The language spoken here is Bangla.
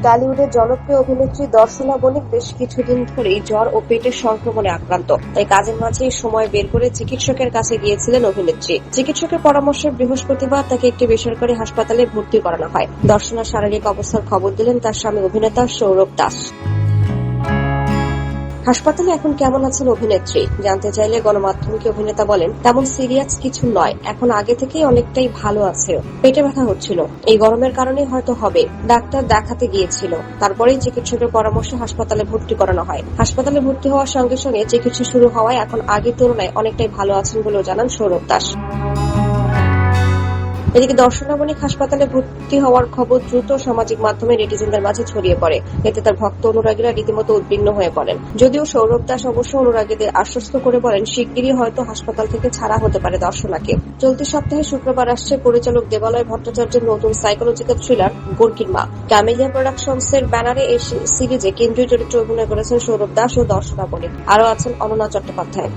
টলিউডের জনপ্রিয় অভিনেত্রী দর্শনা বণিক বেশ কিছুদিন ধরেই জ্বর ও পেটের সংক্রমণে আক্রান্ত। তাই কাজের মাঝেই সময় বের করে চিকিৎসকের কাছে গিয়েছিলেন অভিনেত্রী। চিকিৎসকের পরামর্শে বৃহস্পতিবার তাকে একটি বেসরকারি হাসপাতালে ভর্তি করানো হয়। দর্শনার শারীরিক অবস্থার খবর দিলেন তার স্বামী অভিনেতা সৌরভ দাস। হাসপাতালে এখন কেমন আছেন অভিনেত্রী জানতে চাইলে গণমাধ্যমকে অভিনেতা বলেন, তেমন সিরিয়াস কিছু নয়, এখন আগে থেকেই অনেকটাই ভালো আছে। পেটে ব্যথা হচ্ছিল, এই গরমের কারণে হয়তো হবে। ডাক্তার দেখাতে গিয়েছিল, তারপরেই চিকিৎসকের পরামর্শে হাসপাতালে ভর্তি করানো হয়। হাসপাতালে ভর্তি হওয়ার সঙ্গে সঙ্গে চিকিৎসা শুরু হওয়ায় এখন আগের তুলনায় অনেকটাই ভালো আছেন বলেও জানান সৌরভ দাস। এদিকে দর্শনা বণিক হাসপাতালে ভর্তি হওয়ার খবর দ্রুত সামাজিক মাধ্যমে নেটিজেনদের মাঝে ছড়িয়ে পড়ে। এতে তার ভক্ত অনুরাগীরা রীতিমতো উদ্বিগ্ন হয়ে পড়েন। যদিও সৌরভ দাস অবশ্য অনুরাগীদের আশ্বস্ত করে বলেন, শিগগিরই হয়তো হাসপাতাল থেকে ছাড়া হতে পারে দর্শনাকে। চলতি সপ্তাহে শুক্রবার আসছে পরিচালক দেবালয় ভট্টাচার্যের নতুন সাইকোলজিক্যাল থ্রিলার গোর্কির মা। ক্যামেলিয়া প্রোডাকশনসের ব্যানারে এই সিরিজে কেন্দ্রীয় চরিত্রে অভিনয় করেছেন সৌরভ দাস ও দর্শনা বণিক। আরও আছেন অনন্যা চট্টোপাধ্যায়।